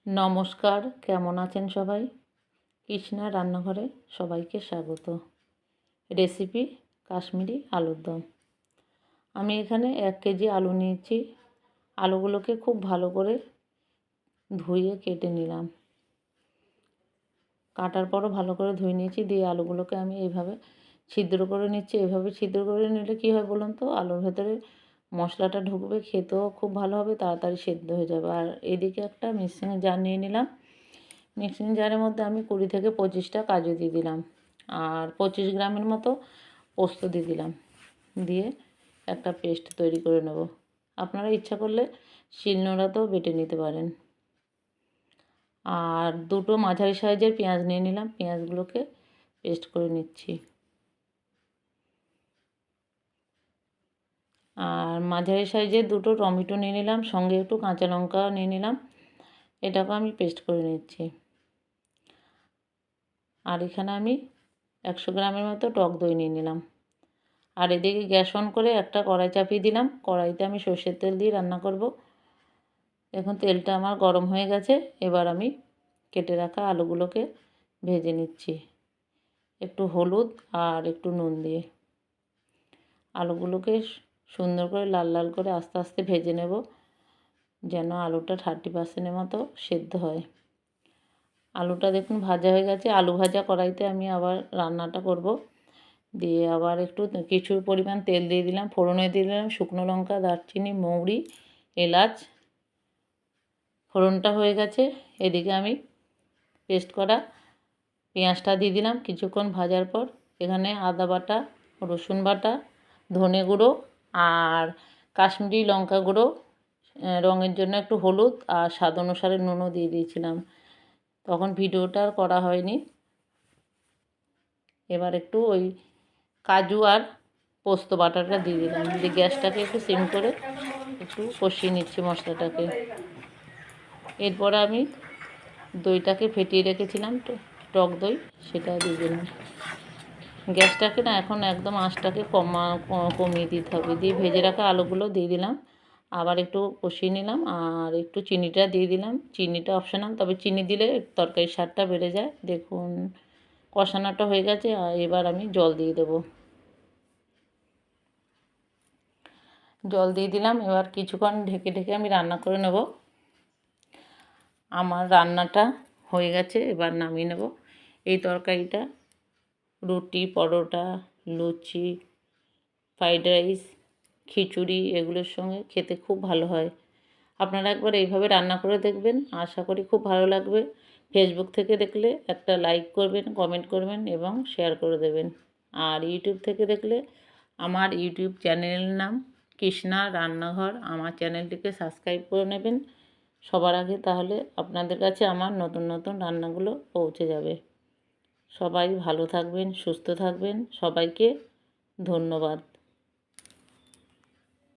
নমস্কার, কেমন আছেন সবাই? কৃষ্ণা রান্নাঘরে সবাইকে স্বাগত। রেসিপি কাশ্মীরি আলুর দম। আমি এখানে 1 কেজি আলু নিয়েছি। আলুগুলোকে খুব ভালো করে ধুয়ে কেটে নিলাম। কাটার পরও ভালো করে ধুয়ে নিয়েছি, দিয়ে আলুগুলোকে আমি এইভাবে ছিদ্র করে নিচ্ছি। এভাবে ছিদ্র করে নিলে কী হয় বলুন তো, আলুর ভেতরে মশলাটা ঢুকবে, খেতেও খুব ভালো হবে, তাড়াতাড়ি সেদ্ধ হয়ে যাবে। আর এদিকে একটা মিক্সিং জার নিয়ে নিলাম। মিক্সিং জারের মধ্যে আমি 20 থেকে 25টা কাজু দিয়ে দিলাম, আর 25 গ্রামের মতো পোস্ত দিয়ে দিলাম। দিয়ে একটা পেস্ট তৈরি করে নেব। আপনারা ইচ্ছা করলে শিলনোড়াতেও বেটে নিতে পারেন। আর 2টো মাঝারি সাইজের পেঁয়াজ নিয়ে নিলাম, পেঁয়াজগুলোকে পেস্ট করে নিচ্ছি। আর মাঝারি সাইজের 2টো টমেটো নিয়ে নিলাম, সঙ্গে একটু কাঁচা লঙ্কা নিয়ে নিলাম, এটাকে আমি পেস্ট করে নিচ্ছি। আর এখানে আমি 100 গ্রামের মতো টক দই নিয়ে নিলাম। আর এদিকে গ্যাস অন করে একটা কড়াই চাপিয়ে দিলাম। কড়াইতে আমি সর্ষের তেল দিয়ে রান্না করব। এখন তেলটা আমার গরম হয়ে গেছে। এবার আমি কেটে রাখা আলুগুলোকে ভেজে নিচ্ছি, একটু হলুদ আর একটু নুন দিয়ে। আলুগুলোকে সুন্দর করে লাল লাল করে আস্তে আস্তে ভেজে নেব, যেন আলুটা 30% মতো সেদ্ধ হয়। আলুটা দেখুন ভাজা হয়ে গেছে। আলু ভাজা কড়াইতে আমি আবার রান্নাটা করব। দিয়ে আবার একটু কিছু পরিমাণ তেল দিয়ে দিলাম, ফোড়নে দিয়ে দিলাম শুকনো লঙ্কা, দারচিনি, মৌরি, এলাচ। ফোড়নটা হয়ে গেছে। এদিকে আমি পেস্ট করা পেঁয়াজটা দিয়ে দিলাম। কিছুক্ষণ ভাজার পর এখানে আদা বাটা, রসুন বাটা, ধনে গুঁড়ো আর কাশ্মীরি লঙ্কা গুঁড়ো, রঙের জন্য একটু হলুদ আর স্বাদ অনুসারে নুনও দিয়ে দিয়েছিলাম। তখন ভিডিওটা আর করা হয়নি। এবার একটু ওই কাজু আর পোস্ত বাটাটা দিয়ে দিলাম। দিয়ে গ্যাসটাকে একটু সিম করে একটু কষিয়ে নিচ্ছি মশলাটাকে। এরপরে আমি দইটাকে ফেটিয়ে রেখেছিলাম, টক দই, সেটা দিয়ে দিলাম। গ্যাসটাকে না এখন একদম আঁচটাকে কমিয়ে দিতে হবে। দিয়ে ভেজে রাখা আলুগুলো দিয়ে দিলাম, আবার একটু কষিয়ে নিলাম, আর একটু চিনিটা দিয়ে দিলাম। চিনিটা অপশনাল, তবে চিনি দিলে তরকারির স্বাদটা বেড়ে যায়। দেখুন কষানোটা হয়ে গেছে। আর এবার আমি জল দিয়ে দেবো। জল দিয়ে দিলাম। এবার কিছুক্ষণ ঢেকে ঢেকে আমি রান্না করে নেব। আমার রান্নাটা হয়ে গেছে, এবার নামিয়ে নেব। এই তরকারিটা রুটি, পরোটা, লুচি, ফ্রাইড রাইস, খিচুড়ি এগুলোর সঙ্গে খেতে খুব ভালো হয়। আপনারা একবার এইভাবে রান্না করে দেখবেন, আশা করি খুব ভালো লাগবে। ফেসবুক থেকে দেখলে একটা লাইক করবেন, কমেন্ট করবেন এবং শেয়ার করে দেবেন। আর ইউটিউব থেকে দেখলে আমার ইউটিউব চ্যানেলের নাম কৃষ্ণা রান্নাঘর, আমার চ্যানেলটিকে সাবস্ক্রাইব করে নেবেন সবার আগে, তাহলে আপনাদের কাছে আমার নতুন নতুন রান্নাগুলো পৌঁছে যাবে। সবাই ভালো থাকবেন, সুস্থ থাকবেন। সবাইকে ধন্যবাদ।